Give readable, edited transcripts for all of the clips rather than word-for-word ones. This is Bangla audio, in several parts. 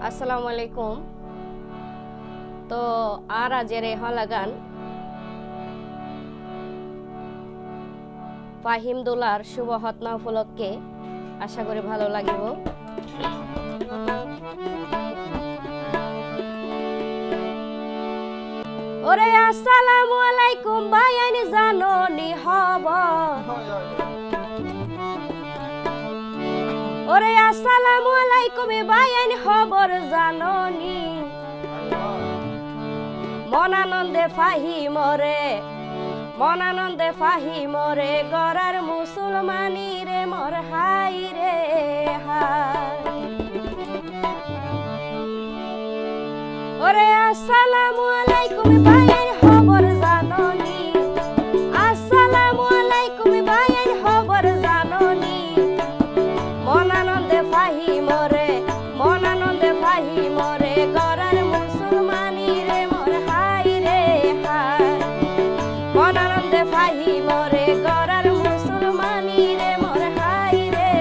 আসসালামু আলাইকুম। তো আর আজের এই হলাগান ফাহিম দোলার শুভ হতনা উপলক্ষে আশা করি ভালো লাগিব। ওরে আসসালামু আলাইকুম ভাইয়ানি জাননি হব। ওরে আসসালামু আলাইকুম ভাইয়ানি খবর জাননি। মনানন্দে ফাহিমরে গরার মুসলমানি রে মোর হাই রে হাই। ওরে আসসালামু আলাইকুম ভাইয়ানি খবর জাননি। আসসালামু আলাইকুম ভাইয়ানি খবর জাননি। মনানন্দে ফাহিমরে গরার মুসলমানি রে মোর হাই রে হাই। মনানন্দে ফাহিমরে গরার মুসলমানি রে মোর হাই রে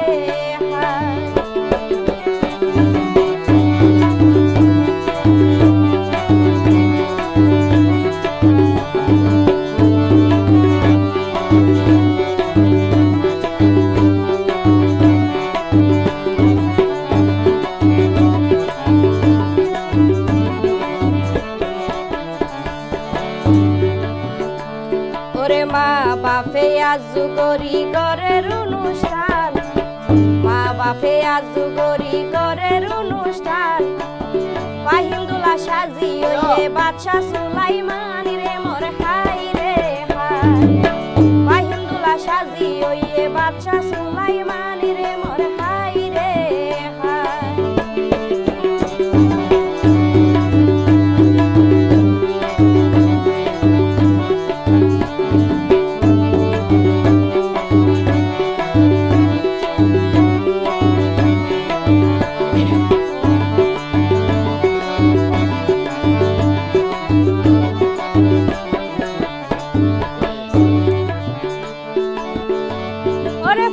হাই। ওরে মা বাপে আজু গরি গরের অনুষ্ঠান। মা বাপে আজু গরি গরের অনুষ্ঠান। ফাহিম দুলা সাজি ওয়ে বাদশা সুলাইমান রে মোর হাই রে হাই। ফাহিম দুলা সাজি ওয়ে বাদশা সুলাইমান রে মোর হাই রে হাই।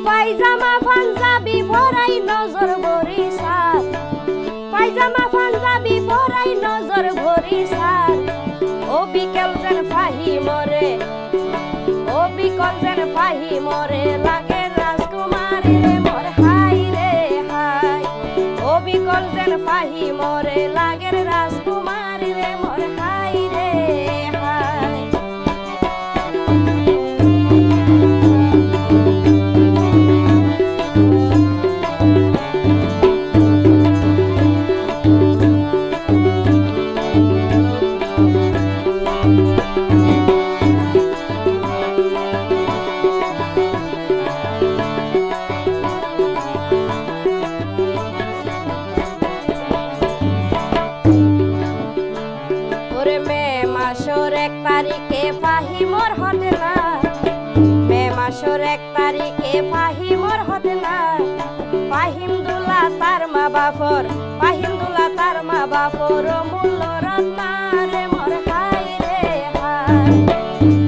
পায়জামা পাঞ্জাবি পরাই নজর বরিশাল। পায়জামা পাঞ্জাবি পরাই নজর বরিশাল। ও বিকেল যেন ফাহিমরে লাগে রাজকুমারী রে মোর হাই রে হাই। ও বিকল যেন ফাহিমরে লাগে রাজকুমারী রে মোর হাই রে হাই। মাসের 1 তারিখে ফাহিমর হতে না। মে মাসের 1 তারিখে ফাহিমর হতে না। ফাহিম দুলা তার মা বাপর মূল্য রত্না রে মোর হাই রে হাই।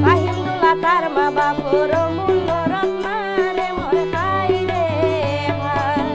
ফাহিম দুলা তার মা বাপর মূল্য রত্না রে মোর হাই রে হাই।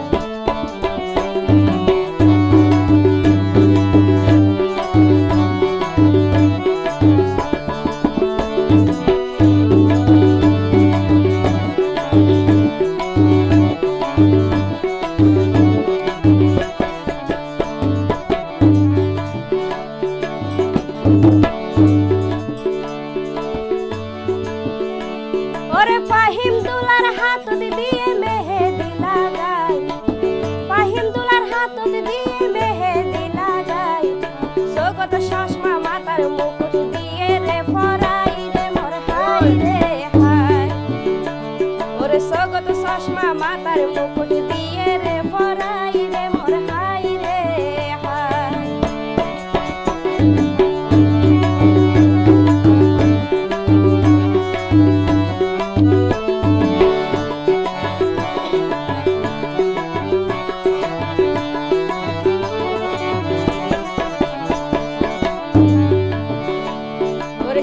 ওরে ফাহিম দুলার হাত দিয়ে মেহেদি লাগাই। ফাহিম দুলার হাত দিয়ে মেহেদি লাগাই। সগত চশমা মাথার মুকুট দিয়ে রে পরাই রে মোর হাই রে হাই। ওরে সগত চশমা মাথার মুকুট দিয়ে রে পরাই রে মোর হাই রে হাই।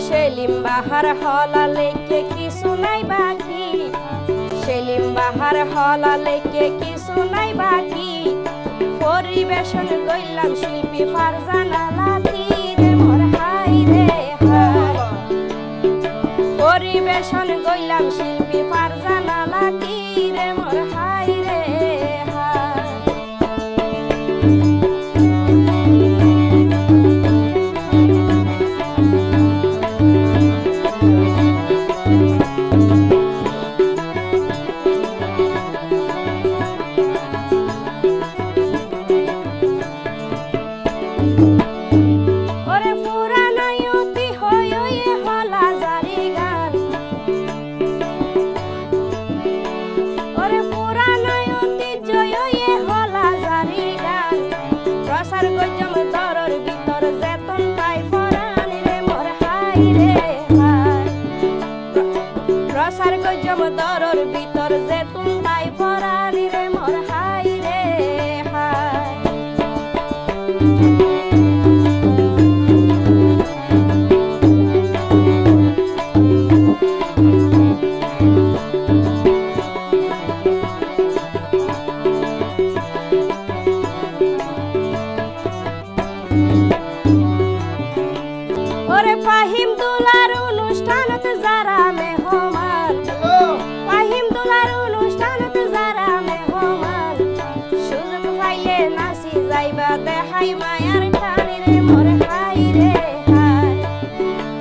সেলিম বাহার হলা লেকে কিছু নাই বাকি। সেলিম বাহার হলা লেকে কিছু নাই বাকি। পরিবেশন কইলাম শিল্পী ফারজানা লাকি রে মোর হাই রে হাই পরিবেশন কইলাম শিল্পী ফারজানা লাকি রে মোর হাই রে হাই ওরে পুরানো ইউতি হয়ে হলা জারি গান ওরে পুরানো ইউতি জয়ে হলা জারি গান প্রসার গজম দরর ভিতর যেতন পাই পরাণ রে মোর হাই রে হাই প্রসার গজম দরর ভিতর যেতন পাই পরাণ রে মোর হাই রে হাই ওরে ফাহিম দুলার অনুষ্ঠানত যারা মেহমান ফাহিম দুলার অনুষ্ঠানত যারা মেহমান সুযোগ পাইলে নাচি যাইবা দেখাই মায়ার টানি রে মোর হাই রে হাই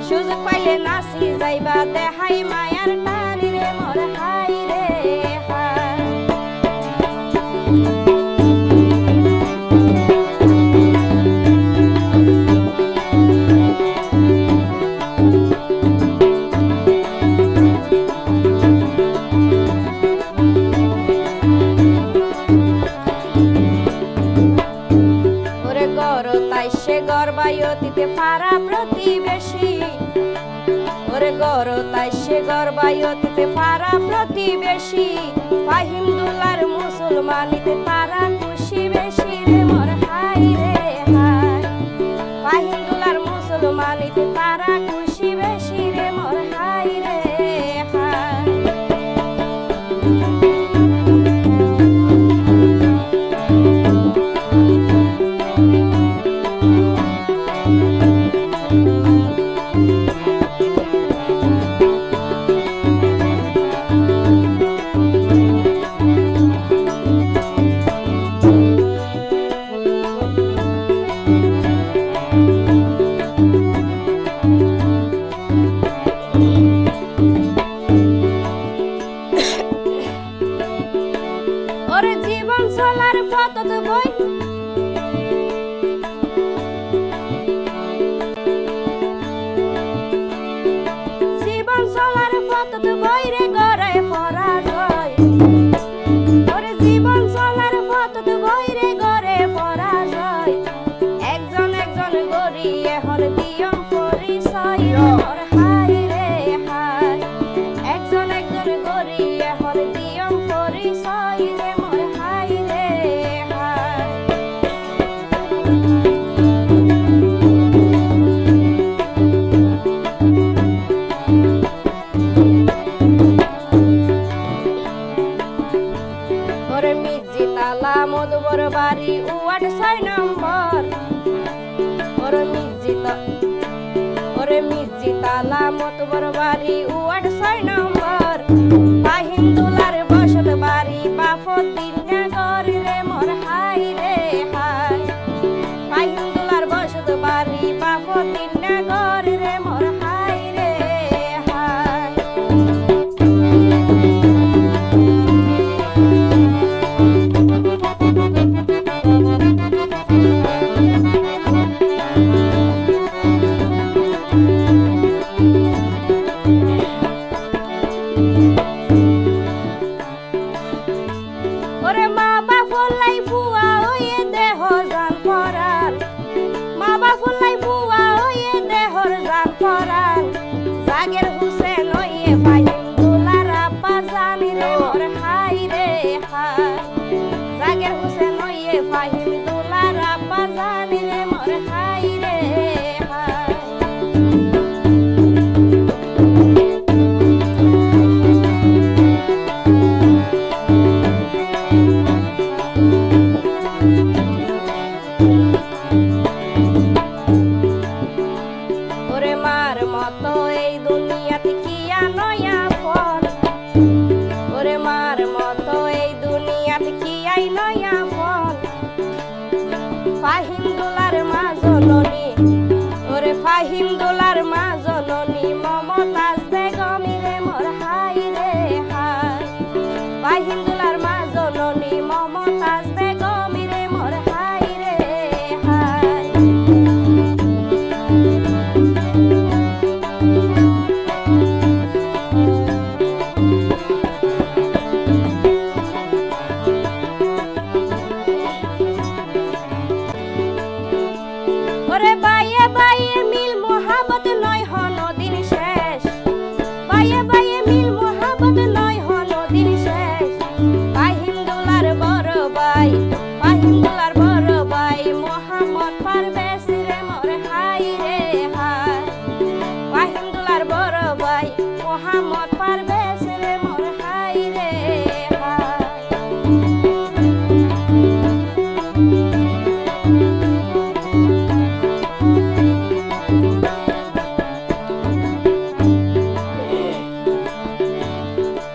সুযোগ পাইলে নাচি যাইবা দেখাই মায়ার টানি রে মোর হাই রে হাই সে গর্বায়তীতে পারা প্রতিবেশী ওরে গর তাই সে গর্বায়তীতে পারা প্রতিবেশী ফাহিম দুলার মুসলমানিতে তারা খুশি বেশি রে মোর হাই রে হাই ফাহিম দুলার মুসলমানিতে তারা খুশি বেশি রে মোর হাই রে হাই ওরে জীবন চলার পথত বই জীবন চলার পথত বই রে গড়ে পরাজয় ওরে জীবন চলার পথত বই রে গড়ে পরাজয় একজন একজন গড়ি এখন দিয়ম পরিচয় মোর হাই রে হাই একজন একজন গড়ি এখন দিয়ম পরিচয় রে মোর হাই রে হাই ওরে মিজি তালা মধুবর বাড়ি ওয়ার্ড 6 নম্বর ওরে মিজি তালা মধুবর বাড়ি ওয়ার্ড 6 নম্বর ফাহিম দুলার বসত বাড়ি বাফুদ্দিন নগর রে মোর হাই রে হাই ফাহিম দুলার বসত বাড়ি বাফুদ্দিন নগর রে মোর হাই রে হাই ফাহিম দোলার মা জননী ওরে ফাহিম দোলার মা জননী মমতাজ বেগম রে মোর হাই রে হাই ফাহিম দোলার মা জননী মমতাজ বেগম রে মোর হাই রে হাই ওরে বাইয়ে বাইয়ে মিল মোহাবত নয় হনদিন শেষ বাইয়ে বাইয়ে মিল মোহাবত নয় হনদিন শেষ ফাহিম দোলার বড় ভাই ফাহিম দোলার বড় ভাই মোহাম্মদ পারভেজ রে মোর হাই রে হাই ফাহিম দোলার বড় ভাই মোহাম্মদ পারভেজ রে মোর হাই রে হাই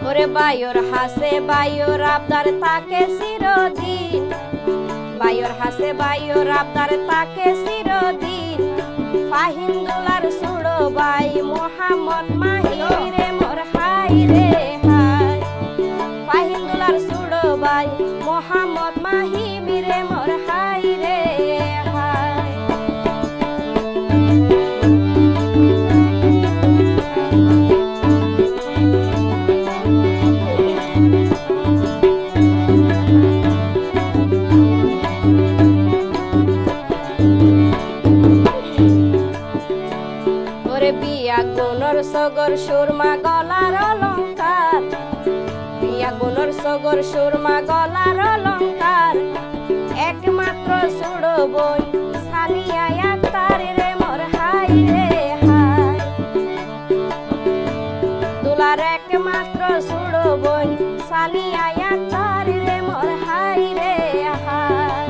ওরে বায়ুর হাসে বায়ুর আবদার তাকে চিরদিন বায়ুর হাসে বায়ুর আবদার তাকে চিরদিন ফাহিম দোলার সুড়ো বাই মোহাম্মদ মাহি রে মোর হাই রে হাই ফাহিম দোলার সুড়ো বাই মোহাম্মদ মাহি রে মোর হাই রে হাই বিয়া গুণর সগর সুরমা গলার অলঙ্কার বিয়া গুণর সগর সুরমা গলার অলঙ্কার একমাত্র সুড়ো বোন সানিয়া আক্তার রে মোর হাই রে হাই দুলার একমাত্র সুড়ো বোন সানিয়া আক্তার রে মোর হাই রে হাই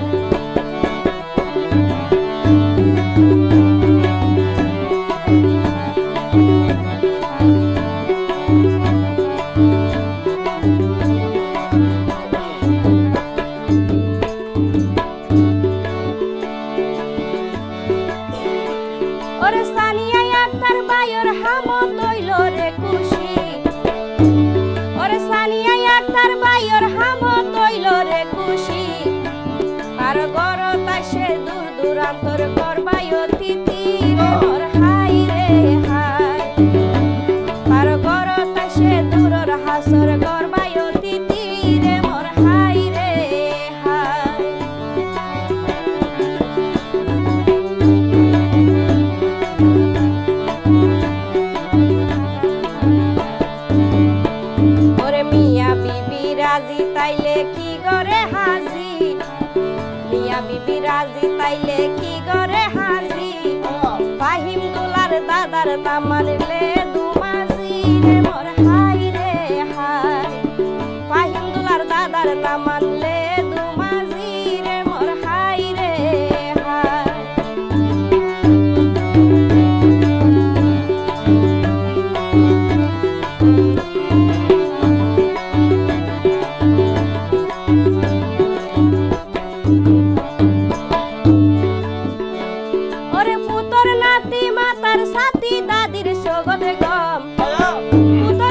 ওরে সানিয়া আক্তার বায়ুর হামত হইল রে খুশি ওরে সানিয়া আক্তার বায়ুর হামত হইল রে খুশি আর গরতা সে দূর দূরান্তর করবায় অতিথি রে মোর হাই রে হাই আর গরতা সে দূরর হাসর করবায় অতিথি রে মোর হাই রে হাই ওরে মিয়া বিবি রাজি তাইলে কি করে হাজি মিয়া বিবি রাজি তাইলে কি করে হাজি ফাহিম দোলার দাদার নাম মানলে দুমাজি রে মোর হাই রে হাই ফাহিম দোলার দাদার নাম মানলে দুমাজি রে মোর হাই রে হাই ওরে পুতর নাতি মাতার সাথী দাদির সগতে গম পুতর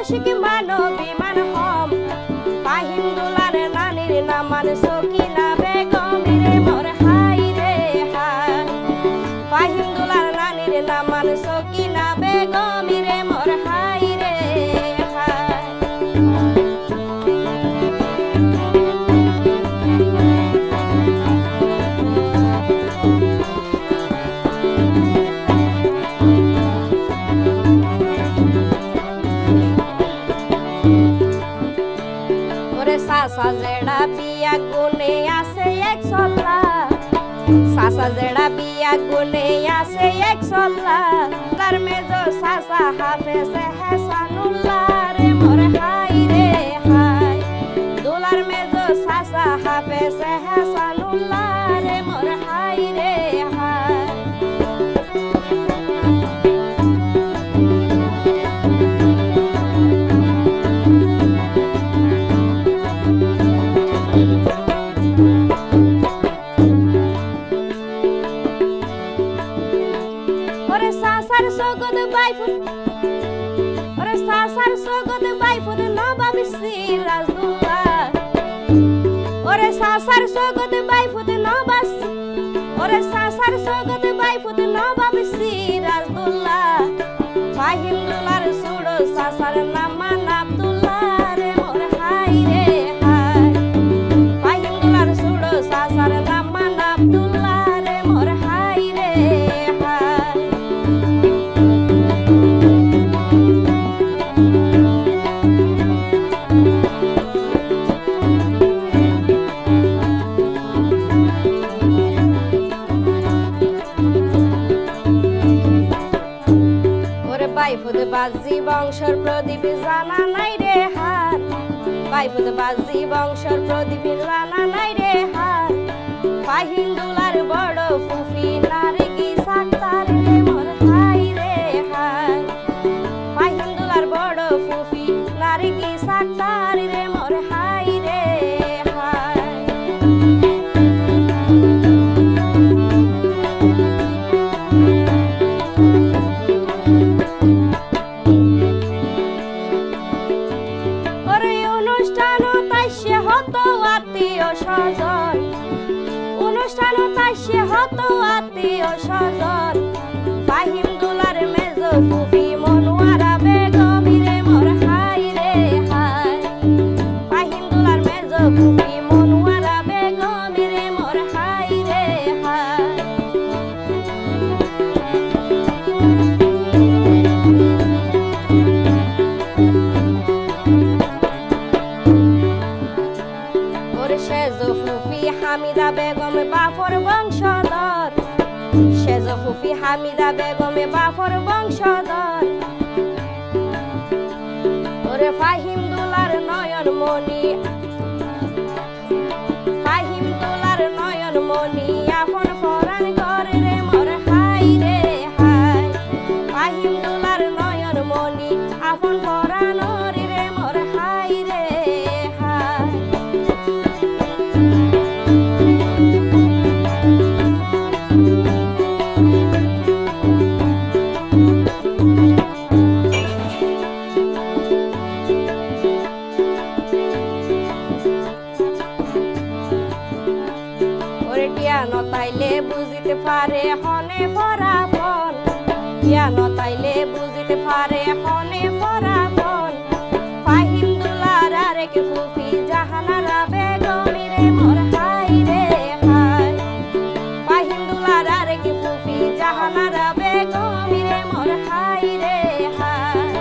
রসিক মানবী মান হম ফাহিম দুলার নানির নামান সকিনা বেগম রে মোর হাই রে হাই ফাহিম দুলার নানির নামান সকিনা বেগম রে মোর হাই রে হাই সাসা জেড়া বিয়া গুনে আছে 100 লাখ সাসা জেড়া বিয়া গুনে আছে 100 লাখ তার মেজো সাসা হাফেজ হাসানুল্লাহ রে মোর হাই রে হাই দুলার মেজো সাসা হাফেজ হাসানুল্লাহ রে মোর হাই রে হাই সাসার সগদ বাইফুত ওরে সাসার সগদ বাইফুত নবাব সিরাজুল্লাহ ওরে সাসার সগদ বাইফুত নবাব ওরে সাসার সগদ বাইফুত নবাব সিরাজুল্লাহ ফাহিম দুলার সুড়ো সাসার নামান আব্দুল্লাহ রে মোর হাই রে হাই ফাহিম দুলার সুড়ো সাসার নামান আব্দুল্লাহ রে মোর হাই রে হাই বাইফুত বাজি বংশর প্রদীপ জানা নাই রে হার বাইফুত বাজি বংশর প্রদীপ জানা নাই রে হার ফাহিম দুলার বড় ফুফি নারগিস আক্তার রে মোর হাই রে হাই ফাহিম দুলার বড় ফুফি নারগিস আক্তার রে মোর হাই রে হাই অনুষ্ঠান তাইসে হতো আত্মীয় স্বজন ফাহিম দুলার মেজো ফুফি মনোয়ারা বেগম রে মোর হাই রে হাই ফাহিম দুলার মেজো ফুফি মনোয়ারা বেগম রে মোর হাই রে হাই সেজো ফুফি হামিদা বেগম বাফর বংশধর সেজো ফুফি হামিদা বেগম বাফর বংশধর ওরে ফাহিম দুলার নয়ন মনি ফাহিম দুলার নয়ন মনি আপন ফরান করে রে মোর হাই রে হাই ফাহিম দুলার নয়ন মনি আপন ফরান রে মোর হাই রে হাই নতাইলে বুঝিতে পারে হনে পরাপন ইয়া নতাইলে বুঝিতে পারে হনে পরাপন ফাহিম দুলার আরেক ফুফি জাহানারা বেগম রে মোর হাই রে হাই ফাহিম দুলার আরেক ফুফি জাহানারা বেগম রে মোর হাই রে হাই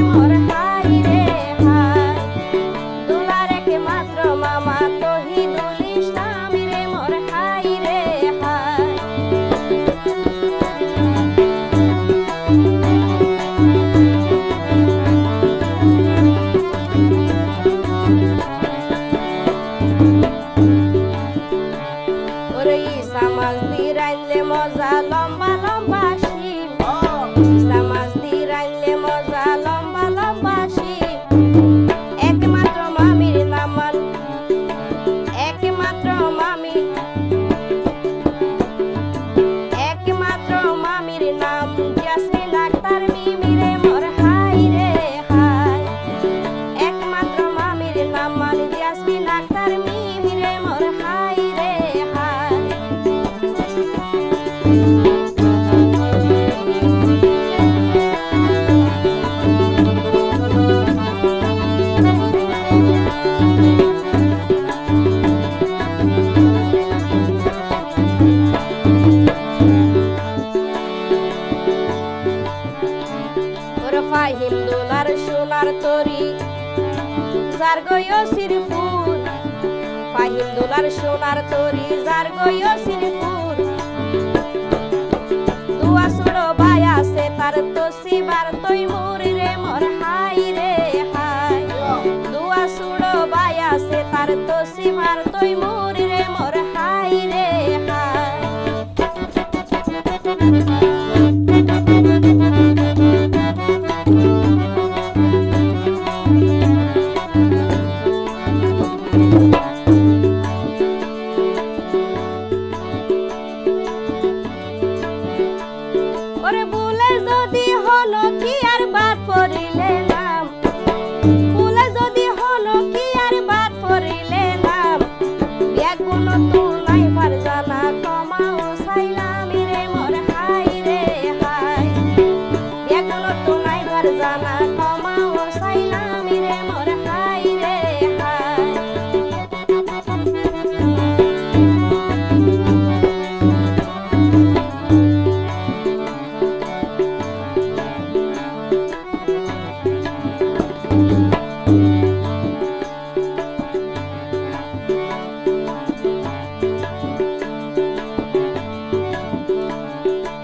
মোর হাই রে হাই দুলার একমাত্র মামা তহিদুল ইসলাম রে মোর হাই রে হাই ওরে ইসা মাছ দিয়ে রাইলে মজা লম্বা লম্বা শিম ইসা মাছ দিয়ে রাইলে মজা লম্বা লম্বা শিম একমাত্র মামির নামান একমাত্র মামির নাম জাসমিন আক্তার মিমি রে মোর হাই রে হাই একমাত্র মামির নাম মান জাসমিন আক্তার মিমি রে মোর হাই রে হাই ফাহিম দোলার সোনার তরি যার গয় সিরপুর ফাহিম দোলার সোনার তরি যার গয় সিরপুর দুয়া সুড়ো ভাই আছে তার তসিবার তৈমুর রে মোর হাই রে হাই দুয়া সুড়ো ভাই আছে তার তসিবার তৈমুর রে মোর হাই রে হাই ওরে ভুলে যদি হলো কি আর বাদ পড়িলে নাম ভুলে যদি হলো কি আর বাদ পড়িলে নাম বিয়া কোনো তো নাই পার জানা কমাও সাইলাম রে মোর হাই রে হাই বিয়া কোনো তো নাই পার জানা কমাও সাইলাম রে মোর হাই রে হাই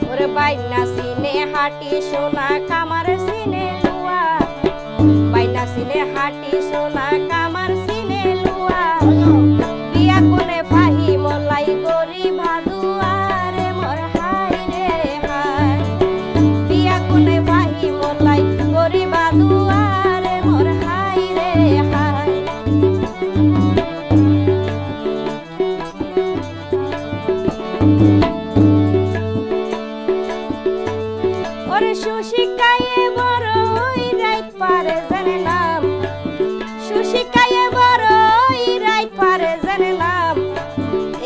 ওরে বাইনা সিনে হাটি সোনা কামার সিনে লুয়া বাইনা সিনে হাটি সোনা কামার সিনে লুয়া বিয়া কোনে ফাহি মলাই গরি ভাদুয়া রে মোর হাই রে হাই বিয়া কোনে ফাহি মলাই গরি ভাদুয়া রে মোর হাই রে হাই ওরে সুশিকায়ে বড়ই রাইত পারে জানে নাম সুশিকায়ে বড়ই রাইত পারে জানে নাম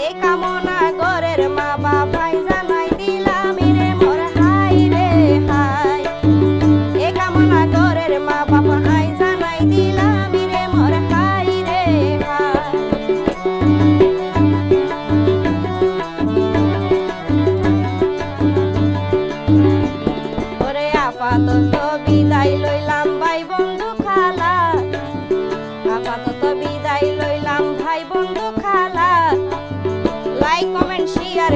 এই কামনা গরের মা বাবাই জানাই দিলাম রে মোর হাই রে হাই এই কামনা গরের মা বাবা আই জানাই দিলাম রে মোর হাই রে হাই আপাতত বিদায় লইলাম ভাই বন্ধু খালা আপাতত বিদায় লইলাম ভাই বন্ধু খালা লাইক কমেন্ট শেয়ার